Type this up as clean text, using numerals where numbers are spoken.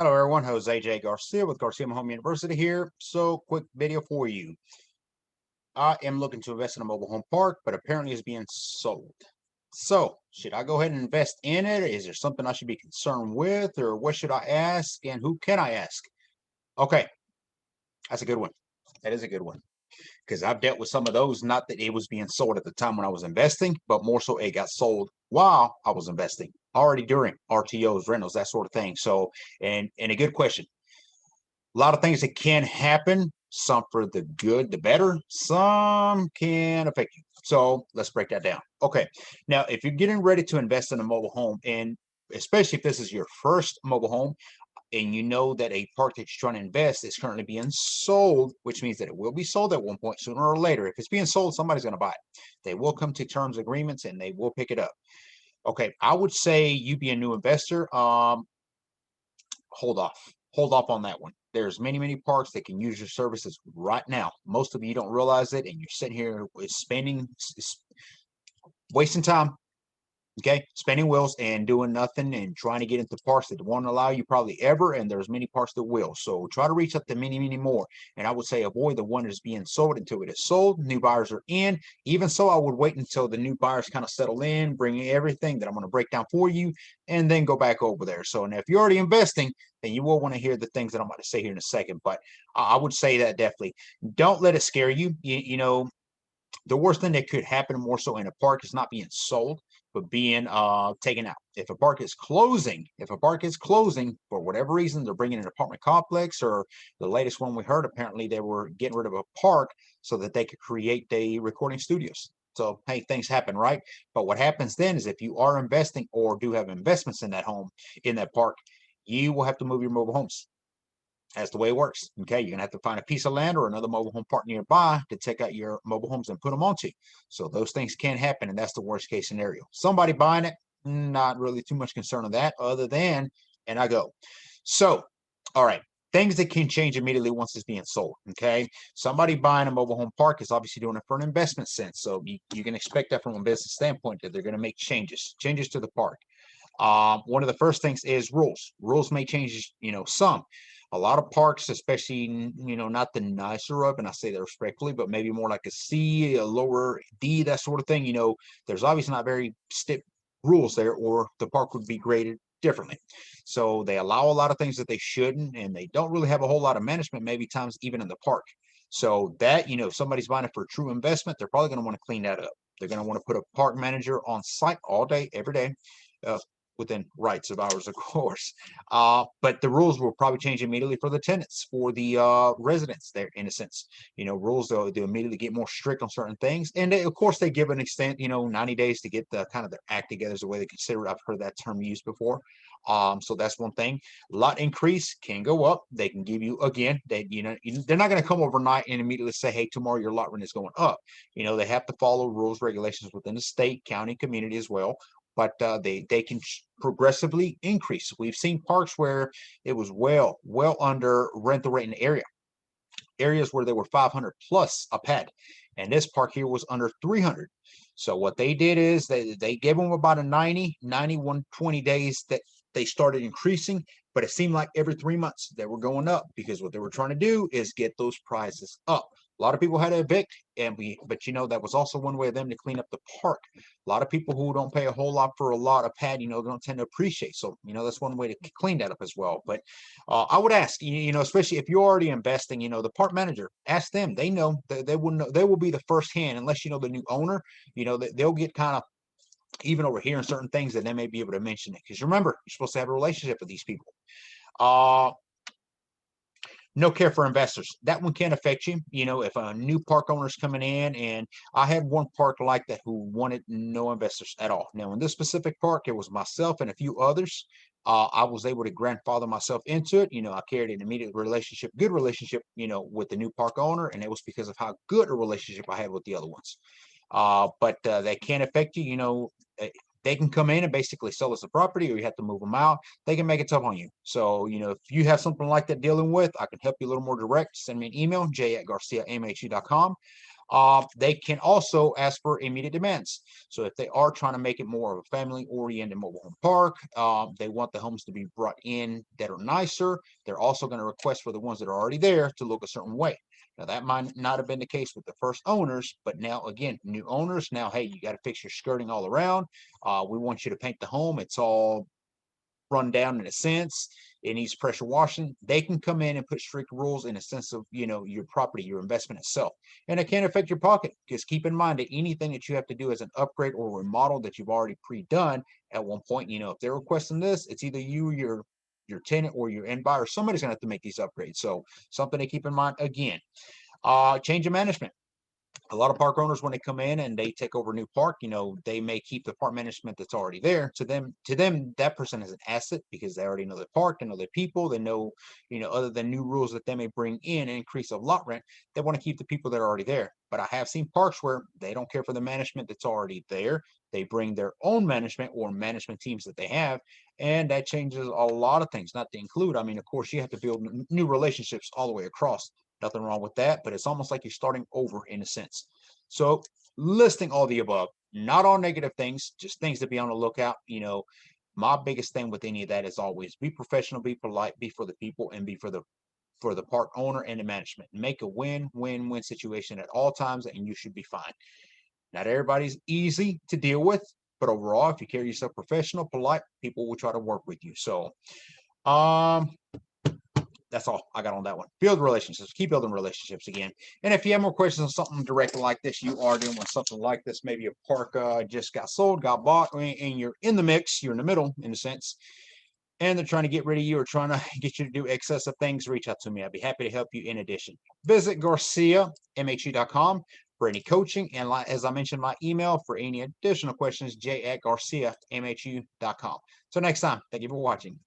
Hello everyone, Jose J. Garcia with Garcia Home University here. So quick video for you. I am looking to invest in a mobile home park, but apparently it's being sold. So should I go ahead and invest in it? Is there something I should be concerned with, or what should I ask and who can I ask? Okay, that's a good one. That is a good one. Because I've dealt with some of those, not that it was being sold at the time when I was investing, but more so it got sold while I was investing, already during RTOs, rentals, that sort of thing. So, and a good question. A lot of things that can happen, some for the good, the better, some can affect you. So let's break that down. Okay. Now, if you're getting ready to invest in a mobile home, and especially if this is your first mobile home, and you know that a park that you're trying to invest is currently being sold, which means that it will be sold at one point sooner or later. If it's being sold, somebody's going to buy it. They will come to terms agreements and they will pick it up. Okay, I would say you be a new investor. Hold off. Hold off on that one. There's many parks that can use your services right now. Most of you don't realize it, and you're sitting here spending, wasting time. Okay, spinning wheels and doing nothing and trying to get into parks that won't allow you probably ever, and there's many parks that will. So try to reach out to many more. And I would say avoid the one that's being sold until it is sold. New buyers are in. Even so, I would wait until the new buyers kind of settle in, bring everything that I'm going to break down for you, and then go back over there. So, and if you're already investing, then you will want to hear the things that I'm about to say here in a second. But I would say that definitely don't let it scare you. You know, the worst thing that could happen more so in a park is not being sold, but being taken out. If a park is closing for whatever reason, they're bringing an apartment complex, or the latest one we heard, apparently they were getting rid of a park so that they could create the recording studios. So hey, things happen, right? But what happens then is if you are investing or do have investments in that home, in that park, you will have to move your mobile homes. That's the way it works. Okay, you're gonna have to find a piece of land or another mobile home park nearby to take out your mobile homes and put them onto. So those things can happen, and that's the worst case scenario. Somebody buying it, not really too much concern on that, other than, and I go. So, all right, things that can change immediately once it's being sold. Okay, somebody buying a mobile home park is obviously doing it for an investment sense. So you can expect that from a business standpoint that they're going to make changes to the park. One of the first things is rules. Rules may change, some. A lot of parks, especially, not the nicer of, and I say that respectfully, but maybe more like a C, a lower D, that sort of thing. There's obviously not very stiff rules there, or the park would be graded differently. So they allow a lot of things that they shouldn't, and they don't really have a whole lot of management, maybe times even in the park. So that, if somebody's buying it for a true investment, they're probably going to want to clean that up. They're going to want to put a park manager on site all day, every day. Uh, Within rights of ours, of course. But the rules will probably change immediately for the tenants, for the residents there, in a sense. Rules, they'll immediately get more strict on certain things. And of course, they give an extent, 90 days to get the kind of their act together is the way they consider it. I've heard that term used before. So that's one thing. Lot increase can go up. They can give you, again, they're not going to come overnight and immediately say, hey, tomorrow your lot rent is going up. They have to follow rules, regulations within the state, county, community as well, but they can progressively increase. We've seen parks where it was well under rental rate in the areas where they were 500 plus a pad, and this park here was under 300. So what they did is they gave them about a 120 days that they started increasing, but it seemed like every 3 months they were going up, because what they were trying to do is get those prices up. A lot of people had to evict, but that was also one way of them to clean up the park. A lot of people who don't pay a whole lot for a lot of pad, don't tend to appreciate. So, that's one way to clean that up as well. But I would ask, especially if you're already investing, the park manager, ask them. They know, they will know, they will be the first hand, unless the new owner, they'll get kind of even over here in certain things that they may be able to mention it. Because remember, you're supposed to have a relationship with these people. Uh, no care for investors. That one can affect you. If a new park owner is coming in, and I had one park like that who wanted no investors at all. Now, in this specific park, it was myself and a few others. I was able to grandfather myself into it. I carried an immediate relationship, good relationship, with the new park owner, and it was because of how good a relationship I had with the other ones. But they can affect you. They can come in and basically sell us the property, or you have to move them out. They can make it tough on you. So, if you have something like that dealing with, I can help you a little more direct. Send me an email, j@garciamhu.com. They can also ask for immediate demands. So if they are trying to make it more of a family-oriented mobile home park, they want the homes to be brought in that are nicer. They're also going to request for the ones that are already there to look a certain way. Now, that might not have been the case with the first owners, but now, again, new owners, now, hey, you got to fix your skirting all around. We want you to paint the home. It's all run down in a sense. It needs pressure washing. They can come in and put strict rules in a sense of, your property, your investment itself. And it can affect your pocket, because keep in mind that anything that you have to do as an upgrade or remodel that you've already pre-done at one point, if they're requesting this, it's either you, your tenant, or your end buyer. Somebody's going to have to make these upgrades. So something to keep in mind again. Change of management. A lot of park owners, when they come in and they take over a new park, they may keep the park management that's already there. To them, that person is an asset, because they already know the park, they know the people, they know, other than new rules that they may bring in and increase of lot rent, they want to keep the people that are already there. But I have seen parks where they don't care for the management that's already there. They bring their own management or management teams that they have, and that changes a lot of things. Not to include, I mean, of course, you have to build new relationships all the way across. Nothing wrong with that, but it's almost like you're starting over in a sense. So, listing all the above, not all negative things, just things to be on the lookout. My biggest thing with any of that is always be professional, be polite, be for the people, and be for the park owner and the management. Make a win-win-win situation at all times, and you should be fine. Not everybody's easy to deal with, but overall, if you carry yourself professional, polite, people will try to work with you. So, um, that's all I got on that one. Build relationships. Keep building relationships again. And if you have more questions on something directly like this, you are doing something like this, maybe a park just got sold, got bought, and you're in the mix, you're in the middle in a sense, and they're trying to get rid of you or trying to get you to do excessive things, reach out to me. I'd be happy to help you in addition. Visit GarciaMHE.com for any coaching. And as I mentioned, my email for any additional questions, j@GarciaMHE.com. So next time, thank you for watching.